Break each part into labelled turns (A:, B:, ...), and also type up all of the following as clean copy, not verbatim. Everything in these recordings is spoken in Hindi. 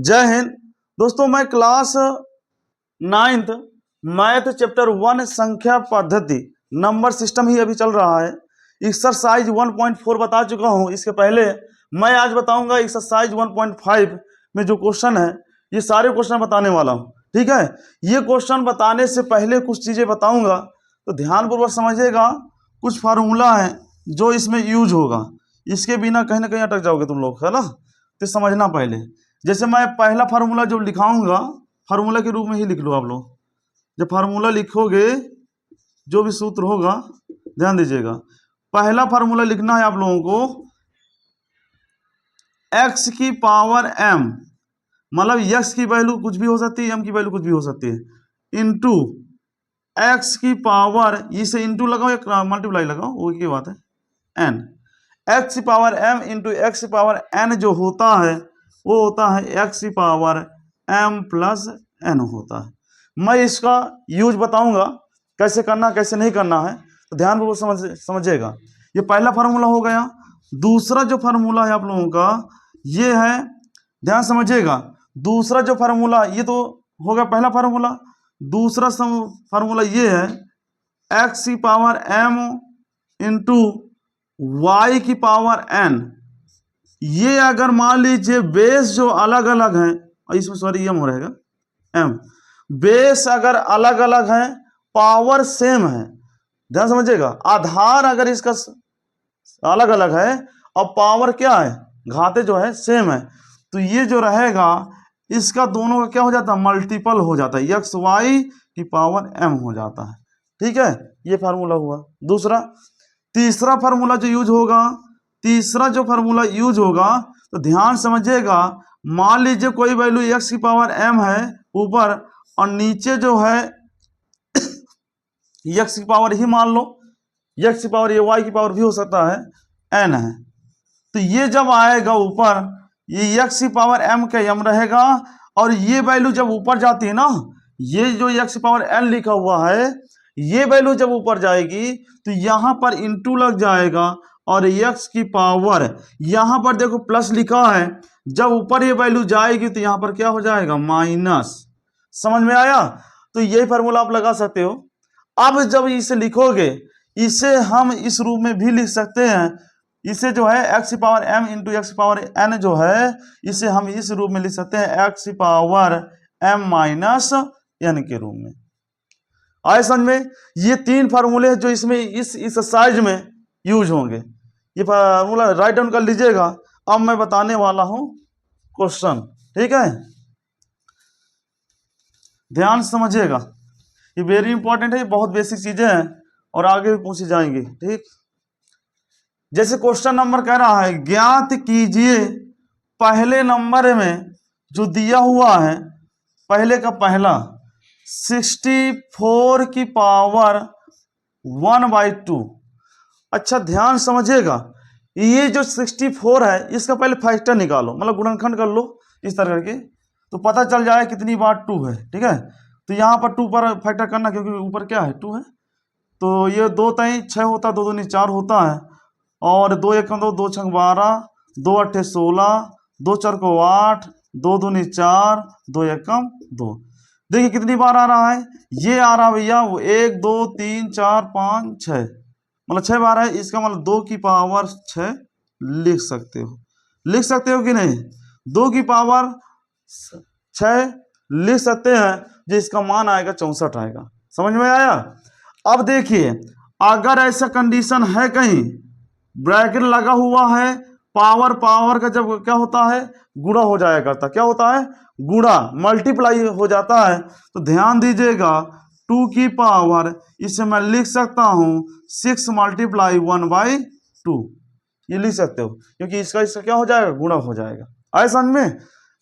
A: जय हिंद दोस्तों, मैं क्लास 9th मैथ चैप्टर 1 संख्या पद्धति नंबर सिस्टम ही अभी चल रहा है। एक्सरसाइज 1.4 बता चुका हूं। इसके पहले मैं आज बताऊंगा एक्सरसाइज 1.5 में जो क्वेश्चन है, ये सारे क्वेश्चन बताने वाला हूं। ठीक है, ये क्वेश्चन बताने से पहले कुछ चीजें बताऊंगा, तो ध्यानपूर्वक समझिएगा। कुछ फार्मूला है जो इसमें यूज होगा, इसके बिना कहीं ना कहीं अटक जाओगे तुम लोग, है ना। तो समझना पहले, जैसे मैं पहला फार्मूला जो लिखाऊंगा फार्मूला के रूप में ही लिख लो आप लोग। जब फार्मूला लिखोगे, जो भी सूत्र होगा ध्यान दीजिएगा। पहला फार्मूला लिखना है आप लोगों को, x की पावर m, मतलब x की वैल्यू कुछ भी हो सकती है, m की वैल्यू कुछ भी हो सकती है, इंटू x की पावर, इसे इंटू लगाओ या मल्टीप्लाई लगाओ, वो की बात है, n। x की पावर m इंटू x की पावर n जो होता है वो होता है x की पावर m प्लस n होता है। मैं इसका यूज बताऊंगा कैसे करना कैसे नहीं करना है, तो ध्यानपूर्वक समझिएगा। ये पहला फार्मूला हो गया। दूसरा जो फार्मूला है आप लोगों का ये है, ध्यान समझिएगा। दूसरा जो फार्मूला, ये तो हो गया पहला फार्मूला। दूसरा फार्मूला ये है, x की पावर m इंटू y की पावर n। ये अगर मान लीजिए बेस जो अलग अलग हैं, और इसमें सॉरी एम हो रहेगा, एम, बेस अगर अलग अलग है, पावर सेम है, ध्यान समझिएगा। आधार अगर इसका अलग अलग है और पावर क्या है, घाते जो है सेम है, तो ये जो रहेगा इसका दोनों का क्या हो जाता है, मल्टीपल हो जाता है, एक्स वाई की पावर एम हो जाता है। ठीक है, ये फार्मूला हुआ दूसरा। तीसरा फार्मूला जो यूज होगा, तीसरा जो फार्मूला यूज होगा, तो ध्यान समझिएगा। मान लीजिए कोई वैल्यू x की पावर m है ऊपर, और नीचे जो है x की पावर ही मान लो, x की पावर ये y की पावर भी हो सकता है, n है। तो ये जब आएगा ऊपर, ये x की पावर m का m रहेगा, और ये वैल्यू जब ऊपर जाती है ना, ये जो x की पावर n लिखा हुआ है, ये वैल्यू जब ऊपर जाएगी तो यहां पर इंटू लग जाएगा, और x की पावर यहां पर देखो प्लस लिखा है, जब ऊपर ये वैल्यू जाएगी तो यहां पर क्या हो जाएगा, माइनस। समझ में आया? तो यही फार्मूला आप लगा सकते हो। अब जब इसे लिखोगे, इसे हम इस रूप में भी लिख सकते हैं। इसे जो है x की पावर m इंटू एक्स की पावर n जो है, इसे हम इस रूप में लिख सकते हैं, x की पावर m माइनस n के रूप में। आए समझ में? ये तीन फार्मूले जो इसमें इस एक्सरसाइज में यूज होंगे। ये फार्मूला राइट डाउन कर लीजिएगा। अब मैं बताने वाला हूं क्वेश्चन। ठीक है, ध्यान समझिएगा, ये वेरी इंपॉर्टेंट है, बहुत बेसिक चीजें हैं और आगे भी पूछी जाएंगी। ठीक, जैसे क्वेश्चन नंबर कह रहा है, ज्ञात कीजिए पहले नंबर में जो दिया हुआ है, पहले का पहला 64 की पावर 1/2। अच्छा ध्यान समझिएगा, ये जो 64 है इसका पहले फैक्टर निकालो, मतलब गुणनखंड कर लो इस तरह करके, तो पता चल जाए कितनी बार 2 है। ठीक है, तो यहाँ पर 2 पर फैक्टर करना, क्योंकि ऊपर क्या है 2 है, तो ये 2 तई 6 होता है, 2 दूनी 4 होता है, और 2 एकम 2, 2 छंग 12, 2 अट्ठे 16, 2 चार को 8, 2 दूनी 4, 2 एकम 2। देखिए कितनी बार आ रहा है, ये आ रहा भैया, वो 1 2 3 4 5 6, मतलब 6 बार है। इसका मतलब 2 की पावर 6 लिख सकते हो, लिख सकते हो कि नहीं? 2 की पावर 6 लिख सकते हैं, जो इसका मान आएगा 64 आएगा। समझ में आया? अब देखिए, अगर ऐसा कंडीशन है, कहीं ब्रैकेट लगा हुआ है, पावर पावर का जब क्या होता है, गुणा हो जाया करता, क्या होता है, गुणा, मल्टीप्लाई हो जाता है। तो ध्यान दीजिएगा, 2 की पावर, इसे मैं लिख सकता हूं 6 मल्टीप्लाई 1/2, ये लिख सकते हो, क्योंकि इसका क्या हो जाएगा, गुणा हो जाएगा। आए समझ में?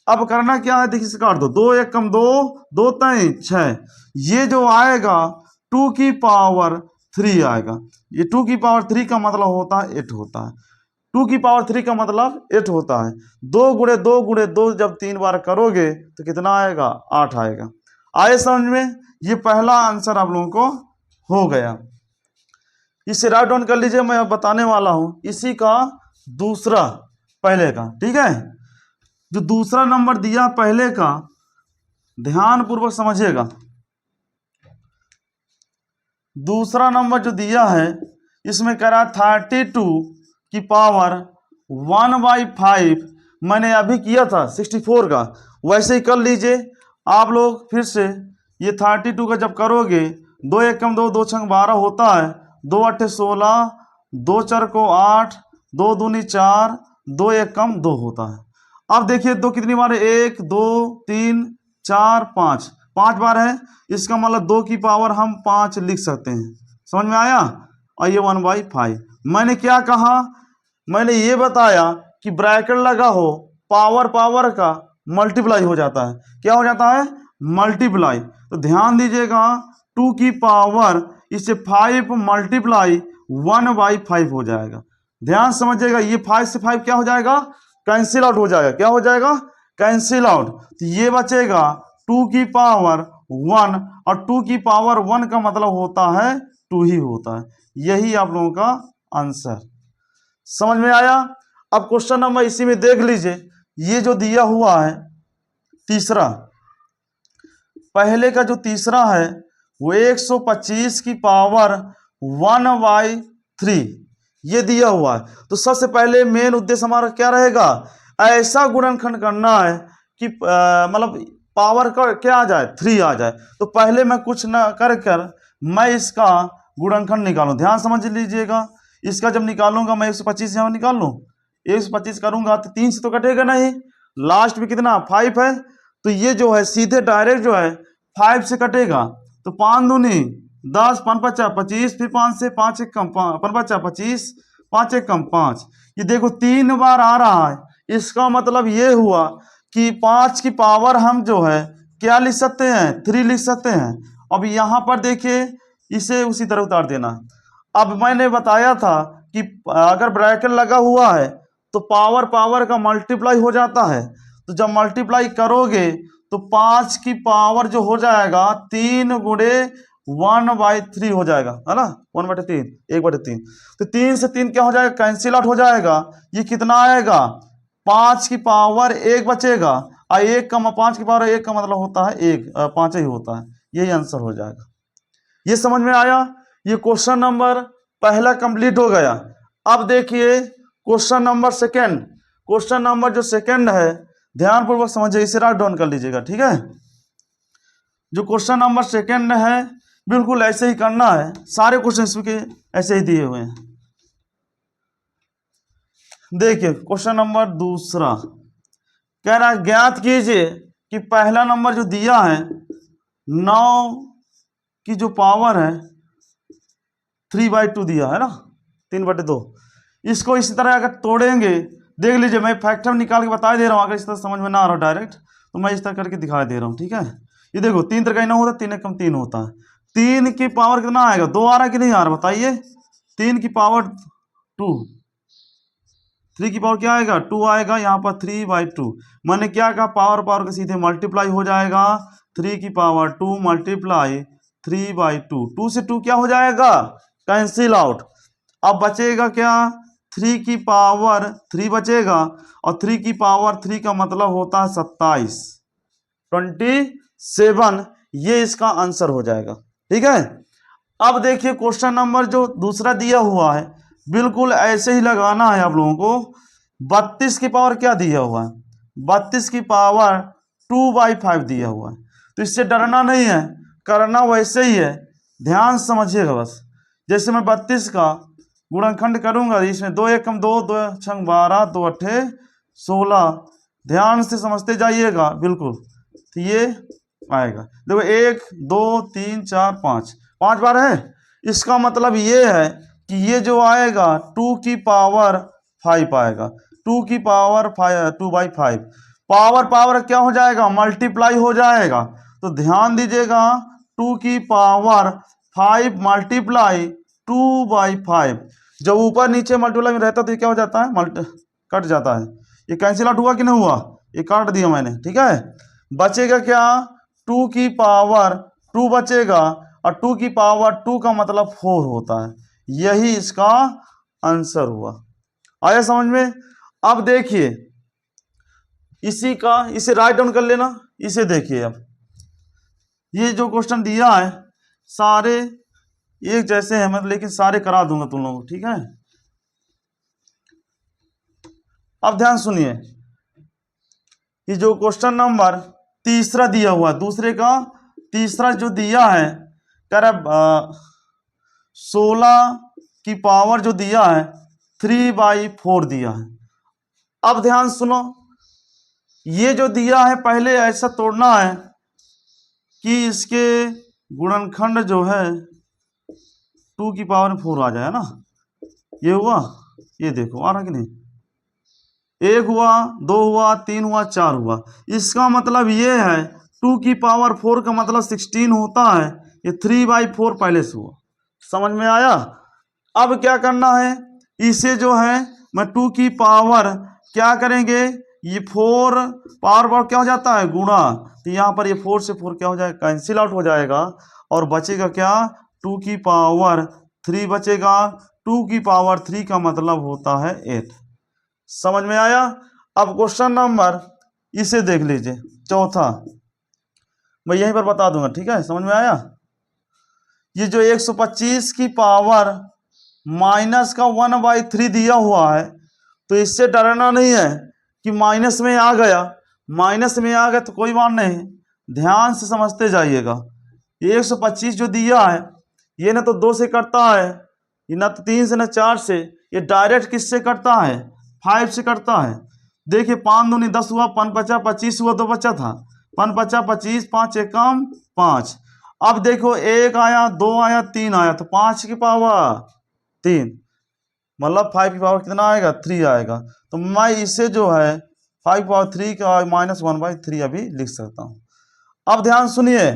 A: अब करना क्या है, देखिए इसे काट दो, 2 एकम 2, 2 तई 6, ये जो आएगा 2 की पावर 3 आएगा। ये 2 की पावर 3 का मतलब होता है 8 होता है। 2 की पावर 3 का मतलब 8 होता है। 2 गुणे 2 गुणे 2 जब 3 बार करोगे तो कितना आएगा, 8 आएगा। आए समझ में? ये पहला आंसर आप लोगों को हो गया। इसे राइट डाउन कर लीजिए, मैं बताने वाला हूं इसी का दूसरा, पहले का। ठीक है, जो दूसरा नंबर दिया पहले का, ध्यान पूर्वक समझिएगा, दूसरा नंबर जो दिया है इसमें कह रहा 32 की पावर 1/5, मैंने अभी किया था 64 का, वैसे ही कर लीजिए आप लोग फिर से। ये 32 का जब करोगे, 2 एकम 2, 2 छंग 12 होता है, 2 अट्ठे 16, 2 चर को 8, 2 दूनी 4, 2 एकम 2 होता है। अब देखिए 2 कितनी बार है, 1 2 3 4 5, 5 बार है, इसका मतलब 2 की पावर हम 5 लिख सकते हैं। समझ में आया? और ये 1/5। मैंने क्या कहा, मैंने ये बताया कि ब्रैकेट लगा हो, पावर पावर का मल्टीप्लाई हो जाता है। क्या हो जाता है? मल्टीप्लाई। तो ध्यान दीजिएगा, 2 की पावर इससे 5 मल्टीप्लाई 1/5 हो जाएगा। ध्यान समझिएगा, ये 5 से 5 क्या हो जाएगा? कैंसिल आउट हो जाएगा। क्या हो जाएगा? Cancel out. तो ये बचेगा 2 की पावर 1, और 2 की पावर 1 का मतलब होता है 2 ही होता है। यही आप लोगों का आंसर। समझ में आया? अब क्वेश्चन नंबर इसी में देख लीजिए, ये जो दिया हुआ है तीसरा, पहले का जो तीसरा है वो 125 की पावर 1/3 ये दिया हुआ है। तो सबसे पहले मेन उद्देश्य हमारा क्या रहेगा? ऐसा गुणनखंड करना है कि मतलब पावर का क्या आ जाए? 3 आ जाए। तो पहले मैं कुछ न कर मैं इसका गुणनखंड निकालूं। ध्यान समझ लीजिएगा, इसका जब निकालूंगा मैं 125 यहाँ निकाल लूँ, 125 करूंगा तो 3 से तो कटेगा नहीं, लास्ट में कितना 5 है, तो ये जो है सीधे डायरेक्ट जो है 5 से कटेगा। तो 5 दूनी 10, 5 पचा 25, फिर 5 से 5 एक कम 5 बचा 25, 5 एक कम 5। ये देखो 3 बार आ रहा है, इसका मतलब ये हुआ कि 5 की पावर हम जो है क्या लिख सकते हैं? 3 लिख सकते हैं। अब यहाँ पर देखिए, इसे उसी तरह उतार देना। अब मैंने बताया था कि अगर ब्रैकेट लगा हुआ है तो पावर पावर का मल्टीप्लाई हो जाता है। तो जब मल्टीप्लाई करोगे तो 5 की पावर जो हो जाएगा 3 गुणे 1/3 हो जाएगा, है ना? 1/3, 1/3। तो 3 से 3 क्या हो जाएगा? कैंसिल आउट हो जाएगा। ये कितना आएगा? 5 की पावर 1 बचेगा, और 1 का 5 की पावर 1 का मतलब होता है 1, 5 ही होता है। यही आंसर हो जाएगा। ये समझ में आया? ये क्वेश्चन नंबर पहला कंप्लीट हो गया। अब देखिए question number second. Question number जो सेकंड है, ध्यानपूर्वक समझिए, इसे राइट डाउन कर लीजिएगा, ठीक है? जो क्वेश्चन नंबर सेकंड है बिल्कुल ऐसे ही करना है, सारे क्वेश्चन इसमें ऐसे ही दिए हुए हैं। देखिए क्वेश्चन नंबर दूसरा कह रहा है, ज्ञात कीजिए कि पहला नंबर जो दिया है 9 की जो पावर है 3/2 दिया है ना, 3/2। इसको इसी तरह अगर तोड़ेंगे, देख लीजिए मैं फैक्टर निकाल के बता दे रहा हूँ, अगर इस तरह समझ में ना आ रहा डायरेक्ट तो मैं इस तरह करके दिखा दे रहा हूँ, ठीक है? ये देखो 3 तरह का ना होता, 3 एकम 3 होता है। 3 की पावर कितना आएगा? 2 आ रहा है कि नहीं आ रहा बताइए? 3 की पावर 2, 3 की पावर क्या आएगा? 2 आएगा। यहाँ पर 3/2 मैंने क्या कहा? पावर पावर का सीधे मल्टीप्लाई हो जाएगा। 3 की पावर 2 मल्टीप्लाई 3/2, 2 से 2 क्या हो जाएगा? Cancel out. अब बचेगा क्या? 3 की पावर 3 बचेगा, और 3 की पावर 3 का मतलब होता है 27, 27। ये इसका आंसर हो जाएगा, ठीक है? अब देखिए क्वेश्चन नंबर जो दूसरा दिया हुआ है, बिल्कुल ऐसे ही लगाना है आप लोगों को। 32 की पावर क्या दिया हुआ है? 32 की पावर 2/5 दिया हुआ है। तो इससे डरना नहीं है, करना वैसे ही है। ध्यान समझिएगा बस। जैसे मैं 32 का गुणनखंड करूंगा, इसमें 2 एकम 2, 2 छंग 12, 2 अट्ठे 16। ध्यान से समझते जाइएगा बिल्कुल। तो ये आएगा, देखो 1 2 3 4 5, 5 बार है। इसका मतलब ये है कि ये जो आएगा 2 की पावर 5 आएगा। 2 की पावर 5, 2/5। पावर पावर क्या हो जाएगा? मल्टीप्लाई हो जाएगा। तो ध्यान दीजिएगा, 2 की पावर 5 मल्टीप्लाई 2/5। जब ऊपर नीचे मल्टीप्लाई में रहता तो ये क्या हो जाता है? कट जाता है। ये कैंसिल आउट हुआ कि नहीं हुआ? ये काट दिया मैंने, ठीक है? बचेगा क्या? 2 की पावर 2 बचेगा, और 2 की पावर 2 का मतलब 4 होता है। यही इसका आंसर हुआ। आया समझ में? अब देखिए इसी का इसे राइट डाउन कर लेना। इसे देखिए, अब ये जो क्वेश्चन दिया है सारे एक जैसे हैं, मतलब लेकिन सारे करा दूंगा तुम लोगों को, ठीक है। अब ध्यान सुनिए, ये जो क्वेश्चन नंबर तीसरा दिया हुआ, दूसरे का तीसरा जो दिया है, कह रहा 16 की पावर जो दिया है 3/4 दिया है। अब ध्यान सुनो, ये जो दिया है पहले ऐसा तोड़ना है कि इसके गुणनखंड जो है 2 की पावर 4 आ जाए ना। ये हुआ, ये देखो आ रहा कि नहीं, 1 हुआ, 2 हुआ, 3 हुआ, 4 हुआ। इसका मतलब ये है 2 की पावर 4 का मतलब 16 होता है। ये 3/4 पहले से हुआ, समझ में आया। अब क्या करना है, इसे जो है मैं 2 की पावर क्या करेंगे, ये 4 पावर क्या हो जाता है, गुणा, तो यहाँ पर ये 4 से 4 क्या हो जाएगा, कैंसिल आउट हो जाएगा, और बचेगा क्या, 2 की पावर 3 बचेगा। 2 की पावर 3 का मतलब होता है 8। समझ में आया। अब क्वेश्चन नंबर इसे देख लीजिए, चौथा, मैं यहीं पर बता दूंगा, ठीक है, समझ में आया। ये जो 125 की पावर माइनस का 1/3 दिया हुआ है, तो इससे डरना नहीं है कि माइनस में आ गया, माइनस में आ गया तो कोई बात नहीं, ध्यान से समझते जाइएगा। ये 125 जो दिया है, ये ना तो 2 से कटता है, ये ना तो 3 से, ना 4 से, ये डायरेक्ट किससे कटता है, 5 से कटता है। देखिए 5 दूनी 10 हुआ, 5 5 25 हुआ, 2 बचा था, 5 5 25, 5 एकम 5। अब देखो 1 आया, 2 आया, 3 आया, तो 5 की पावर 3, मतलब 5 की पावर कितना आएगा, 3 आएगा। तो मैं इसे जो है 5 की पावर 3 का -1/3 अभी लिख सकता हूँ। अब ध्यान सुनिए,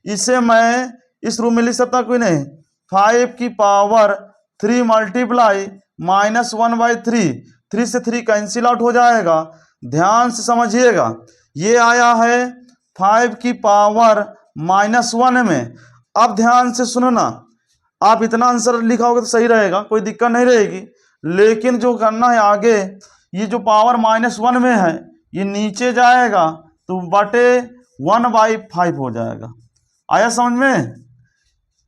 A: इसे मैं इस रूप में लिख सकता कोई नहीं, 5 की पावर 3 मल्टीप्लाई -1/3, 3 से 3 कैंसिल आउट हो जाएगा। ध्यान से समझिएगा, ये आया है 5 की पावर -1 में। अब ध्यान से सुनना, आप इतना आंसर लिखाओगे तो सही रहेगा, कोई दिक्कत नहीं रहेगी, लेकिन जो करना है आगे, ये जो पावर -1 में है ये नीचे जाएगा तो बटे 1/5 हो जाएगा। आया समझ में,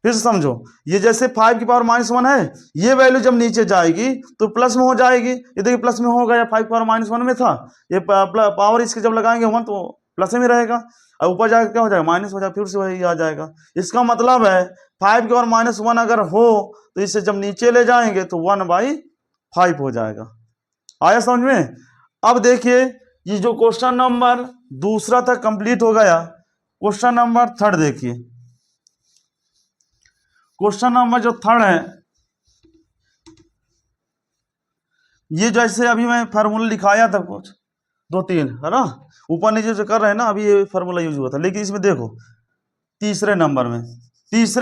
A: फिर से समझो, ये जैसे 5 की पावर -1 है, ये वैल्यू जब नीचे जाएगी तो प्लस में हो जाएगी। ये देखिए प्लस में हो गया, 5 की पावर -1 में था, ये पावर इसके जब लगाएंगे 1 तो प्लस में रहेगा, और ऊपर जाकर क्या हो जाएगा, माइनस हो जाएगा, फिर से वही आ जाएगा। इसका मतलब है 5 की पावर -1 अगर हो तो इसे जब नीचे ले जाएंगे तो 1/5 हो जाएगा। आया समझ में। अब देखिए, ये जो क्वेश्चन नंबर दूसरा था कंप्लीट हो गया। क्वेश्चन नंबर थर्ड देखिए, क्वेश्चन नंबर जो थर्ड है, ये जैसे अभी मैं फार्मूला लिखाया था कुछ 2-3 है ना, ऊपर नीचे जो कर रहे हैं ना, अभी ये फार्मूला यूज हुआ था, लेकिन इसमें देखो तीसरे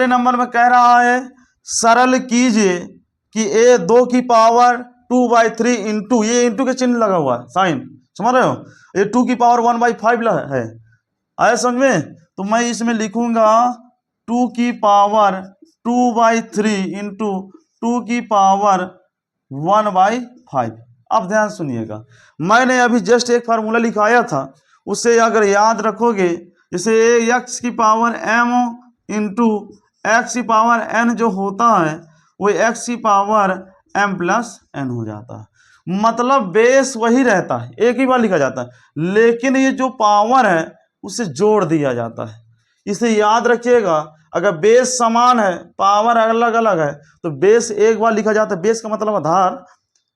A: नंबर में कह रहा है सरल कीजिए कि a 2 की पावर 2/3 इंटू, ये इंटू के चिन्ह लगा हुआ है, साइन, समझ रहे हो, ये 2 की पावर 1/5 है। आया समझ में, तो मैं इसमें लिखूंगा 2 की पावर 2/3 इंटू 2 की पावर 1/5। अब ध्यान सुनिएगा, मैंने अभी जस्ट एक फार्मूला लिखाया था, उसे अगर याद रखोगे, जैसे x की पावर m इंटू एक्स की पावर n जो होता है वो x की पावर m+n हो जाता है। मतलब बेस वही रहता है, एक ही बार लिखा जाता है, लेकिन ये जो पावर है उसे जोड़ दिया जाता है। इसे याद रखिएगा, अगर बेस समान है, पावर अलग अलग है, तो बेस एक बार लिखा जाता है। बेस का मतलब आधार,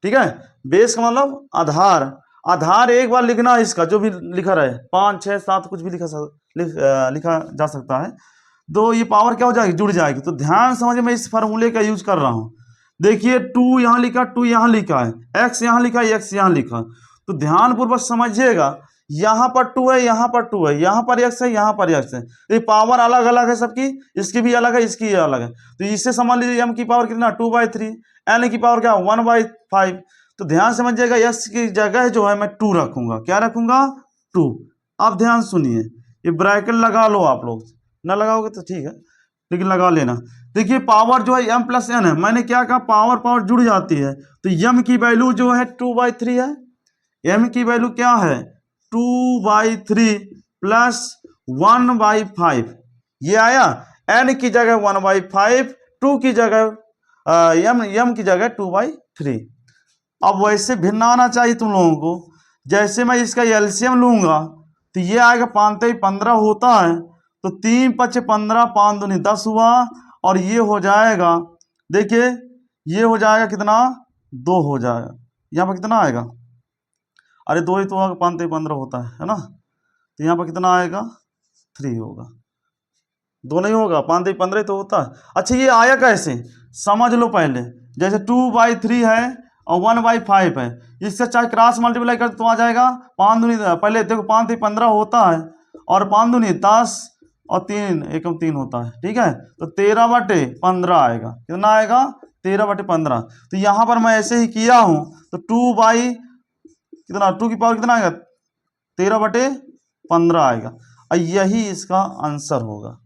A: ठीक है, बेस का मतलब आधार, आधार एक बार लिखना है इसका, जो भी लिखा रहे, 5 6 7 कुछ भी लिखा जा सकता है, तो ये पावर क्या हो जाएगी, जुड़ जाएगी। तो ध्यान समझिए, मैं इस फार्मूले का यूज कर रहा हूँ। देखिए 2 यहाँ लिखा, 2 यहाँ लिखा है, x यहाँ लिखा है, x यहाँ लिखा, तो ध्यानपूर्वक समझिएगा, यहाँ पर 2 है, यहाँ पर 2 है, यहाँ पर x है, यहाँ पर x है, ये पावर अलग अलग है सबकी, इसकी भी अलग है, इसकी अलग है, तो इससे समझ लीजिए m की पावर कितना 2/3, n की पावर क्या 1/5। तो ध्यान समझिएगा, x की जगह जो है मैं 2 रखूंगा, क्या रखूंगा 2। अब ध्यान सुनिए, ये ब्रैकेट लगा लो, आप लोग ना लगाओगे तो ठीक है, लेकिन लगा लेना। देखिए पावर जो है m+n है, मैंने क्या कहा, पावर जुड़ जाती है, तो m की वैल्यू जो है 2/3 है, m की वैल्यू क्या है 2/3 प्लस 1/5 ये आया। n की जगह 1/5, 2 की जगह m की जगह 2/3। अब वैसे भिन्न आना चाहिए तुम लोगों को। जैसे मैं इसका एलसीएम लूंगा तो ये आएगा 5 3 15 होता है, तो 3 5 15, 5 दूनी 10 हुआ, और ये हो जाएगा, देखिए ये हो जाएगा कितना, 2 हो जाएगा। यहाँ पर कितना आएगा, अरे 2 ही तो होगा, 5 3 15 होता है ना, तो यहाँ पर कितना आएगा, 3 होगा। 2 नहीं होगा, 5 3 15 तो होता है। अच्छा ये आया कैसे, समझ लो पहले। जैसे 2/3 है और 1/5 है, इससे चाहे क्रॉस मल्टीप्लाई कर तो आ जाएगा 5 दूनी, पहले देखो 5 3 15 होता है, और 5 दूनी 10 और 3 एकम 3 होता है, ठीक है। तो 13/15 आएगा। कितना आएगा, 13/15। तो यहाँ पर मैं ऐसे ही किया हूँ, तो 2 की पावर कितना आएगा, 13/15 आएगा, और यही इसका आंसर होगा।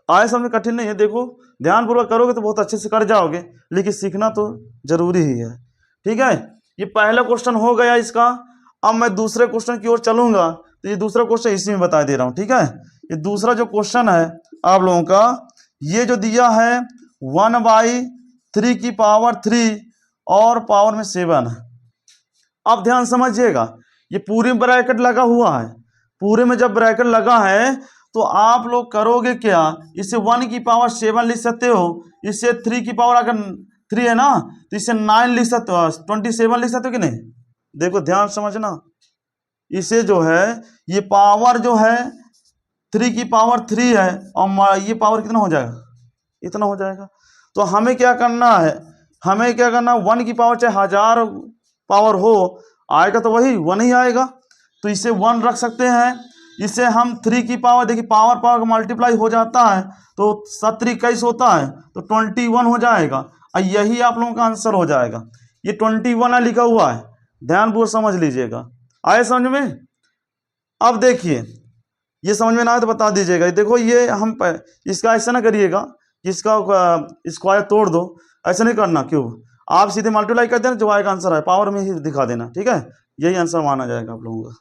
A: आए समझ कठिन नहीं है, देखो ध्यानपूर्वक करोगे तो बहुत अच्छे से कर जाओगे, लेकिन सीखना तो जरूरी ही है, ठीक है। ये पहला क्वेश्चन हो गया इसका। अब मैं दूसरे क्वेश्चन की ओर चलूंगा, तो ये दूसरा क्वेश्चन इसी में बता दे रहा हूँ, ठीक है। ये दूसरा जो क्वेश्चन है आप लोगों का, ये जो दिया है 1/3 की पावर 3 और पावर में 7 है। अब ध्यान समझिएगा, ये पूरी ब्रैकेट लगा हुआ है, पूरे में जब ब्रैकेट लगा है तो आप लोग करोगे क्या, इसे 1 की पावर 7 लिख सकते हो, इसे 3 की पावर अगर 3 है ना तो इसे 9 लिख सकते हो, 27 लिख सकते हो कि नहीं। देखो ध्यान समझना, इसे जो है ये पावर जो है 3 की पावर 3 है, और ये पावर कितना हो जाएगा, इतना हो जाएगा। तो हमें क्या करना है, हमें क्या करना, 1 की पावर चाहे 1000 पावर हो, आएगा तो वही 1 ही आएगा, तो इसे 1 रख सकते हैं। इसे हम 3 की पावर, देखिए पावर पावर मल्टीप्लाई हो जाता है, तो 7 21 होता है, तो 21 हो जाएगा, और यही आप लोगों का आंसर हो जाएगा। ये 21 लिखा हुआ है, ध्यानपूर्वक समझ लीजिएगा। आए समझ में। अब देखिए ये समझ में ना आए तो बता दीजिएगा। देखो ये हम इसका ऐसा ना करिएगा, इसका स्क्वायर तोड़ दो, ऐसा नहीं करना, क्यों, आप सीधे मल्टीप्लाई कर देना, जो आएगा आंसर है पावर में ही दिखा देना, ठीक है, यही आंसर माना जाएगा आप लोगों का।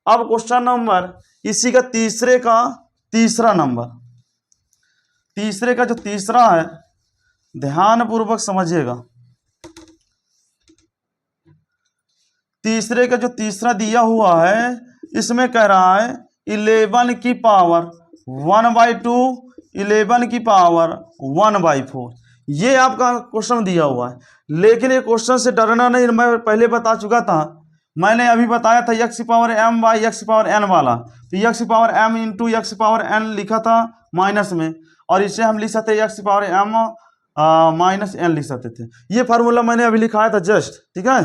A: अब क्वेश्चन नंबर इसी का तीसरा नंबर, तीसरे का जो तीसरा है, ध्यान पूर्वक समझिएगा। तीसरे का जो तीसरा दिया हुआ है, इसमें कह रहा है 11 की पावर 1/2, 11 की पावर 1/4। ये आपका क्वेश्चन दिया हुआ है, लेकिन ये क्वेश्चन से डरना नहीं, मैं पहले बता चुका था। मैंने अभी बताया था x की पावर m बाई x की पावर n वाला, तो x की पावर m इंटू x की पावर n लिखा था माइनस में, और इसे हम लिख सकते x की पावर m माइनस n लिख सकते थे। ये फार्मूला मैंने अभी लिखाया था जस्ट, ठीक है।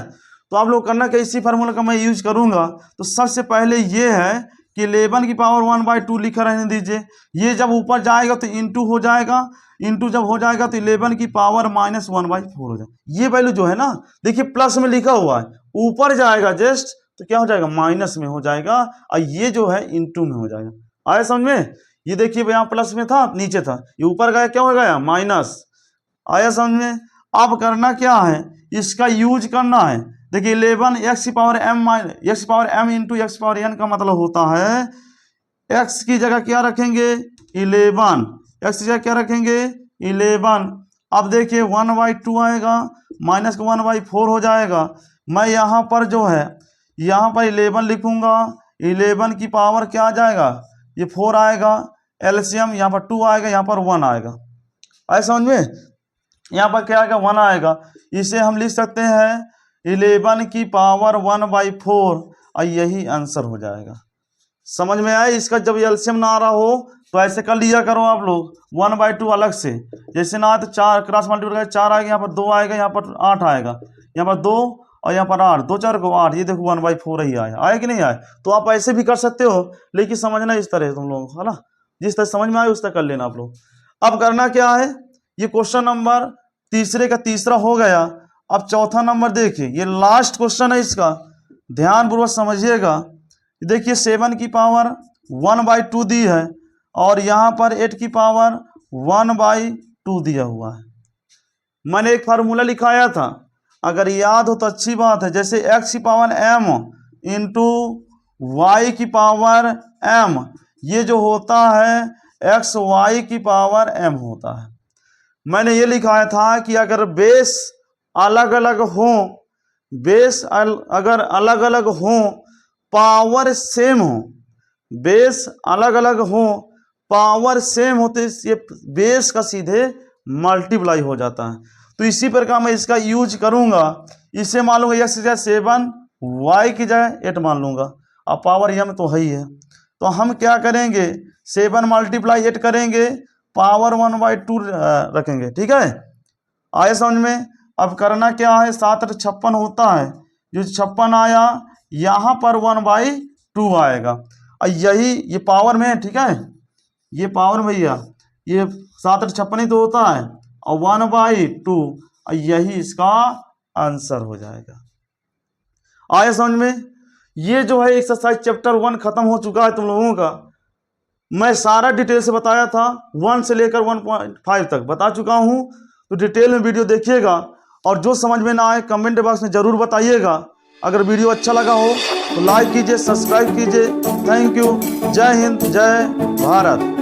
A: तो आप लोग करना क्या, इसी फार्मूला का मैं यूज करूंगा। तो सबसे पहले ये है कि 11 की पावर 1/2 लिखा रहने दीजिए, ये जब ऊपर जाएगा तो इंटू हो जाएगा, इंटू जब हो जाएगा तो 11 की पावर -1/4 हो जाएगा। ये वैल्यू जो है ना, देखिए प्लस में लिखा हुआ है, ऊपर जाएगा जस्ट तो क्या हो जाएगा, माइनस में हो जाएगा, और ये जो है इंटू में हो जाएगा। आया समझ में। ये देखिए यहाँ प्लस में था, नीचे था, ये ऊपर गया, क्या हो गया, माइनस। आया समझ में। अब करना क्या है, इसका यूज करना है। देखिए 11 x की पावर m इंटू x की पावर n का मतलब होता है x की जगह क्या रखेंगे 11, x की जगह क्या रखेंगे 11। अब देखिए 1/2 आएगा, माइनस का 1/4 हो जाएगा। मैं यहाँ पर जो है, यहाँ पर 11 लिखूंगा, 11 की पावर क्या आ जाएगा, ये 4 आएगा, एलसीएम यहाँ पर 2 आएगा, यहाँ पर 1 आएगा। आए समझ में। यहाँ पर क्या आएगा, 1 आएगा, इसे हम लिख सकते हैं 11 की पावर 1/4, और यही आंसर हो जाएगा। समझ में आए। इसका जब एलसीएम ना आ रहा हो तो ऐसे कर लिया करो आप लोग, 1/2 अलग से, जैसे ना आए तो 4 क्रॉस मल्टीप्लाई 4 आएगा, यहाँ पर 2 आएगा, यहाँ पर 8 आएगा, यहाँ पर 2 और यहाँ पर 8, 2 4 को 8, ये देखो 1/4 ही आया कि नहीं आया। तो आप ऐसे भी कर सकते हो, लेकिन समझना इस तरह तुम लोग, है ना, जिस तरह समझ में आए उस तरह कर लेना आप लोग। अब करना क्या है, ये क्वेश्चन नंबर तीसरे का तीसरा हो गया। अब चौथा नंबर देखिए, ये लास्ट क्वेश्चन है इसका, ध्यानपूर्वक समझिएगा। देखिए 7 की पावर 1/2 दी है, और यहाँ पर 8 की पावर 1/2 दिया हुआ है। मैंने एक फार्मूला लिखाया था, अगर याद हो तो अच्छी बात है। जैसे x की पावर m इंटू वाई की पावर m, ये जो होता है एक्स वाई की पावर m होता है। मैंने ये लिखाया था कि अगर बेस अलग अलग हो, अगर अलग अलग हो, पावर सेम हो, बेस अलग अलग हो, पावर सेम होते, ये बेस का सीधे मल्टीप्लाई हो जाता है। तो इसी प्रकार मैं इसका यूज करूंगा, इसे मान लूंगा एक्स की जगह 7, वाई की जगह 8 मान लूंगा, अब पावर m तो है ही है। तो हम क्या करेंगे, 7 मल्टीप्लाई 8 करेंगे, पावर 1/2 रखेंगे। ठीक है, आए समझ में। अब करना क्या है, 7 8 56 होता है, जो 56 आया यहाँ पर 1/2 आएगा, और यही ये पावर में है। ठीक है, ये पावर भैया, ये 7 8 56 ही तो होता है, और 1/2, और यही इसका आंसर हो जाएगा। आए समझ में। ये जो है एक्सरसाइज चैप्टर 1 खत्म हो चुका है तुम लोगों का। मैं सारा डिटेल से बताया था, 1 से लेकर 1.5 तक बता चुका हूँ। तो डिटेल में वीडियो देखिएगा, और जो समझ में ना आए कमेंट बॉक्स में ज़रूर बताइएगा। अगर वीडियो अच्छा लगा हो तो लाइक कीजिए, सब्सक्राइब कीजिए। Thank you. जय हिंद, जय भारत।